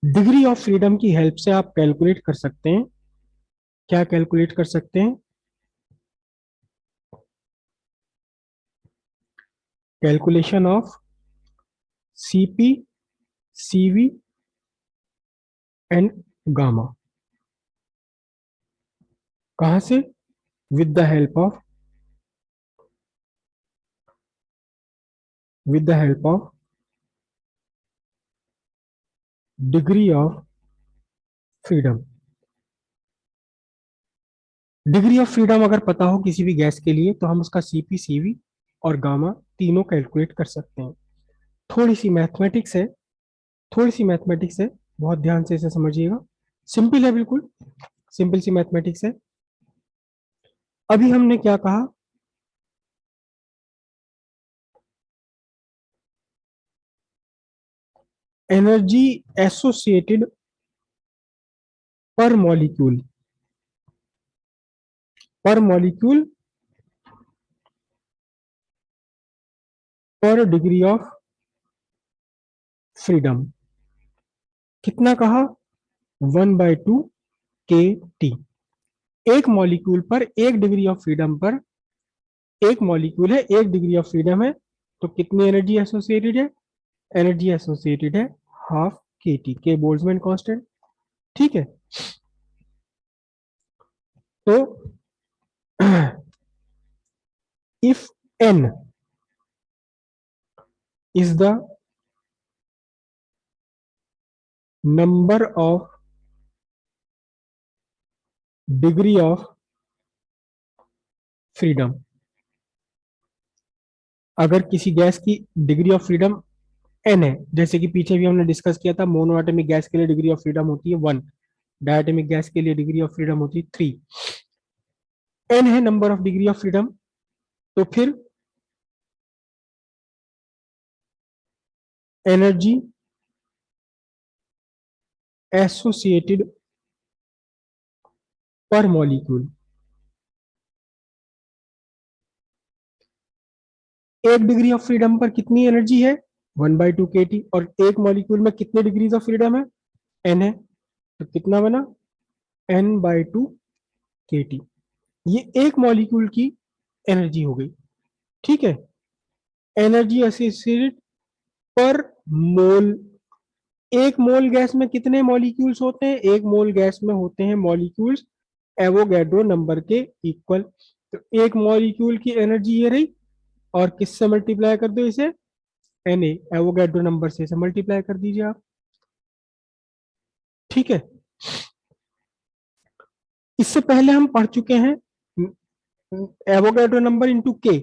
Degree of freedom की help से आप कैलकुलेट कर सकते हैं। क्या कैलकुलेट कर सकते हैं? Calculation of CP, CV and gamma. कहां से? With the help of, with the help of degree of freedom. Degree of freedom अगर पता हो किसी भी गैस के लिए तो हम उसका सीपी, सीवी और गामा तीनों कैलकुलेट कर सकते हैं। थोड़ी सी मैथमेटिक्स है, थोड़ी सी मैथमेटिक्स है, बहुत ध्यान से इसे समझिएगा। सिंपल है, बिल्कुल सिंपल सी मैथमेटिक्स है। अभी हमने क्या कहा? एनर्जी एसोसिएटेड पर मॉलिक्यूल, पर मॉलिक्यूल पर डिग्री ऑफ फ्रीडम। कितना कहा? 1/2 के टी। एक मॉलिक्यूल पर एक डिग्री ऑफ फ्रीडम पर, एक मॉलिक्यूल है, एक डिग्री ऑफ फ्रीडम है, तो कितनी एनर्जी एसोसिएटेड है? एनर्जी एसोसिएटेड है half k T, k Boltzmann constant. ठीक है। तो if n is the number of degree of freedom, अगर किसी गैस की डिग्री ऑफ फ्रीडम एन है, जैसे कि पीछे भी हमने डिस्कस किया था, मोनोएटॉमिक गैस के लिए डिग्री ऑफ फ्रीडम होती है 1, डायटोमिक गैस के लिए डिग्री ऑफ फ्रीडम होती है 3। एन है number of degree of freedom, तो फिर एनर्जी एसोसिएटेड पर मॉलिक्यूल, एक डिग्री ऑफ फ्रीडम पर कितनी एनर्जी है? 1/2 के टी। और एक मॉलिक्यूल में कितने डिग्रीज ऑफ फ्रीडम है? एन है, तो कितना बना? n/2 के टी। ये एक मॉलिक्यूल की एनर्जी हो गई। ठीक है। एनर्जी एसोसिएटेड पर मोल। एक मोल गैस में कितने मॉलिक्यूल्स होते हैं? एक मोल गैस में होते हैं मॉलिक्यूल्स एवोगैड्रो नंबर के इक्वल। तो एक मॉलिक्यूल की एनर्जी ये रही, और किससे मल्टीप्लाई कर दो इसे? एन एवोगैड्रो नंबर से इसे मल्टीप्लाई कर दीजिए आप। ठीक है। इससे पहले हम पढ़ चुके हैं एवोगैड्रो नंबर इंटू के।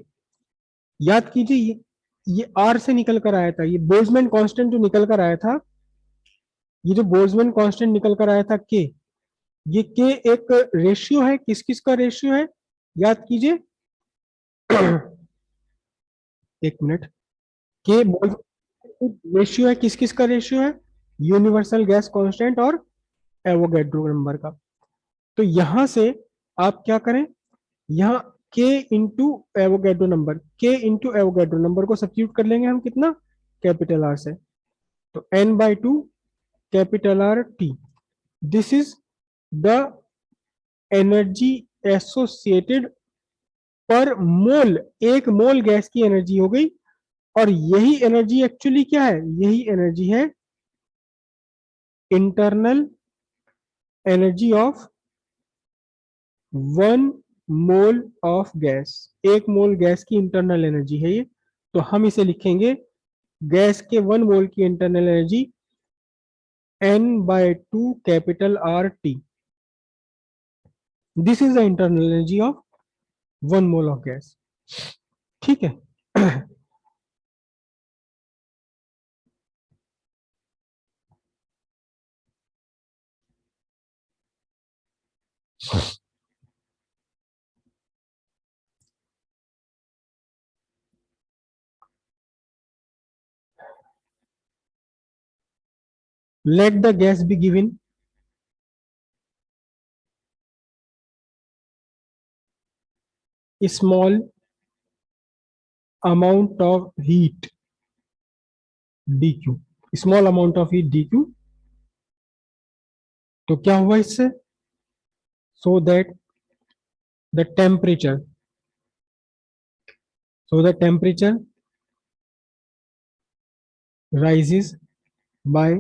याद कीजिए, ये आर से निकल कर आया था, ये बोल्ट्जमैन कांस्टेंट जो निकल कर आया था, ये जो बोल्ट्जमैन कांस्टेंट निकल कर आया था के, ये के एक रेशियो है, किस किस का रेशियो है? याद कीजिए। एक मिनट। के रेशियो है, किस किस का रेशियो है? यूनिवर्सल गैस कांस्टेंट और एवोगैड्रो नंबर का। तो यहां से आप क्या करें, यहाँ के इंटू एवोगैड्रो नंबर, के इंटू एवोगैड्रो नंबर को सब्स्टिट्यूट कर लेंगे हम, कितना? कैपिटल आर से। तो n/2 capital R T, this is the energy associated पर मोल। एक मोल गैस की एनर्जी हो गई। और यही एनर्जी एक्चुअली क्या है? यही एनर्जी है internal energy of 1 mole of gas. एक मोल गैस की इंटरनल एनर्जी है ये। तो हम इसे लिखेंगे, गैस के 1 मोल की internal energy n/2 capital R T. This is the internal energy of 1 mole of gas. ठीक है। Late the gas be given small amount of heat dq, small amount of heat dq, तो क्या हुआ इससे, so that the temperature rises by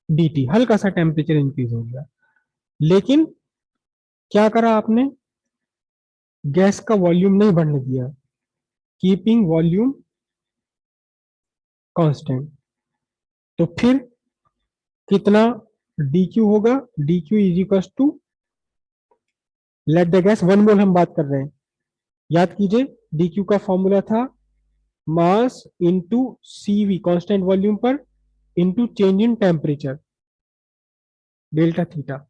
dt, हल्का सा temperature increase हो गया। लेकिन क्या करा आपने, गैस का वॉल्यूम नहीं बढ़ने दिया, कीपिंग वॉल्यूम कांस्टेंट। तो फिर कितना dq होगा, dq is equal to, let the gas 1 mole हम बात कर रहे हैं, याद कीजिए dq का फॉर्मूला था mass into cv constant volume पर into change in temperature delta theta.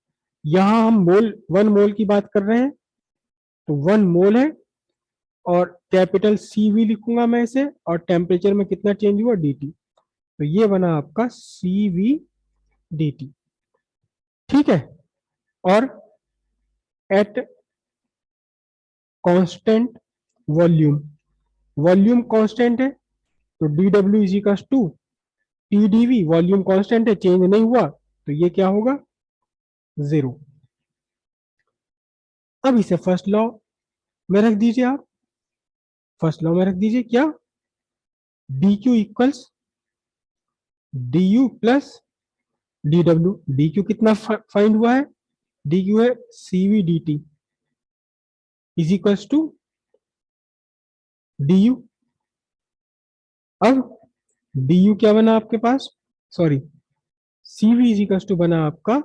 यहां हम मोल 1 मोल की बात कर रहे हैं, तो 1 मोल है और कैपिटल cv लिखूंगा मैं इसे, और टेम्परेचर में कितना चेंज हुआ dt, तो ये बना आपका cv dt। ठीक है, और at constant volume, volume constant है तो dw is equal to tdv, volume constant है चेंज नहीं हुआ, तो ये क्या होगा, 0। अब इसे फर्स्ट लॉ में रख दीजिए आप, फर्स्ट लॉ में रख दीजिए क्या, dq equals du plus dw, dq कितना फाइंड हुआ है, dq है cv dt is equals to du। अब du क्या बना आपके पास, sorry cv is equals to बना आपका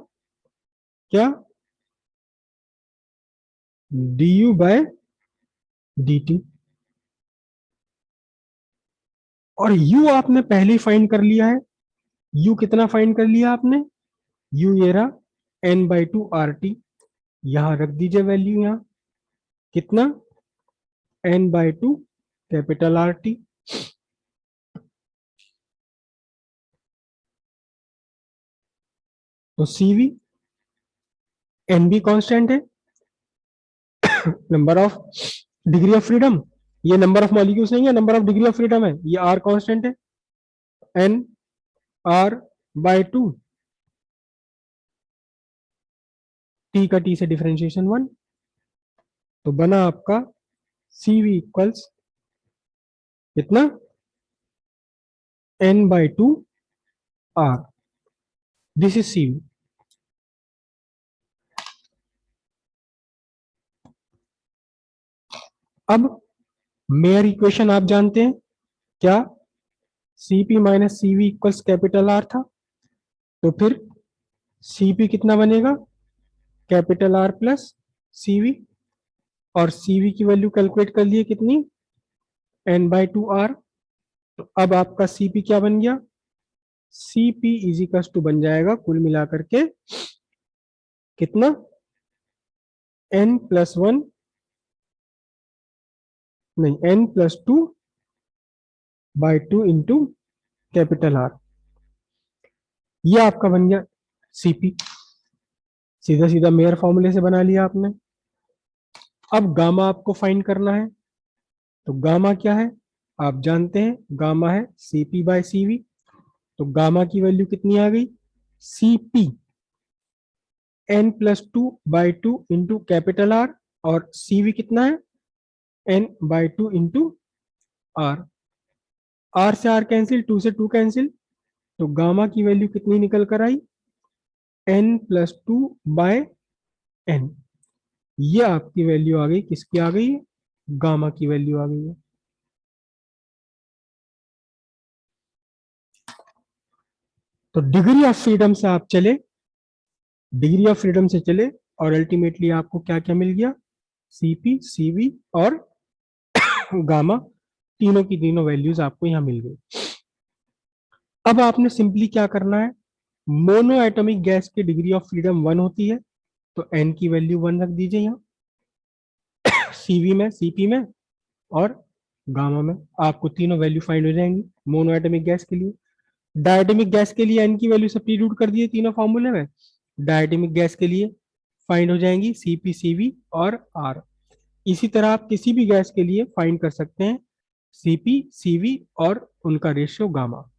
क्या, du बाय dt। और u आपने पहले ही फाइंड कर लिया है, u कितना फाइंड कर लिया आपने, u ये रहा n/2 RT, यहां रख दीजिए वैल्यू, यहां कितना n/2 कैपिटल RT। तो CV n भी कांस्टेंट है, number of degree of freedom, ये नंबर ऑफ मॉलिक्यूल्स नहीं है, number of degree of freedom है, ये R कांस्टेंट है, n R/2, t का t से डिफरेंशिएशन 1, तो बना आपका CV इक्वल्स कितना n/2 R, this is CV। अब मेयर इक्वेशन आप जानते हैं क्या, Cp minus CV equals capital R था, तो फिर Cp कितना बनेगा, कैपिटल R प्लस CV, और CV की वैल्यू कैलकुलेट कर लिए कितनी, n/2 R। तो अब आपका Cp क्या बन गया, Cp इज इक्वल टू बन जाएगा कुल मिलाकर के कितना, n+1, नहीं n+2/2 इंटू कैपिटल R, ये आपका बन गया Cp, सीधा सीधा मेयर फॉर्मूले से बना लिया आपने। अब गामा आपको फाइंड करना है, तो गामा क्या है आप जानते हैं, गामा है Cp/Cv, तो गामा की वैल्यू कितनी आ गई, Cp n+2/2 into capital R, और Cv कितना है n/2 इंटू R, R से R कैंसिल, 2 से 2 कैंसिल, तो गामा की वैल्यू कितनी निकल कर आई, n+2/n, ये आपकी वैल्यू आ गई, किसकी आ गई है, गामा की वैल्यू आ गई है। तो डिग्री ऑफ फ्रीडम से आप चले, डिग्री ऑफ फ्रीडम से चले, और अल्टीमेटली आपको क्या क्या मिल गया, Cp Cv और गामा, तीनों की तीनों वैल्यूज आपको यहां मिल गई। अब आपने सिंपली क्या करना है, मोनो एटॉमिक गैस की डिग्री ऑफ फ्रीडम 1 होती है, तो n की वैल्यू 1 रख दीजिए यहाँ, Cv में, Cp में और गामा में, आपको तीनों वैल्यू फाइंड हो जाएंगी मोनो एटॉमिक गैस के लिए। डायटोमिक गैस के लिए n की वैल्यू सब्स्टिट्यूट कर दिए तीनों फॉर्मूले में, डायटोमिक गैस के लिए फाइंड हो जाएंगी Cp Cv और R। इसी तरह आप किसी भी गैस के लिए फाइंड कर सकते हैं Cp Cv और उनका रेशियो गामा।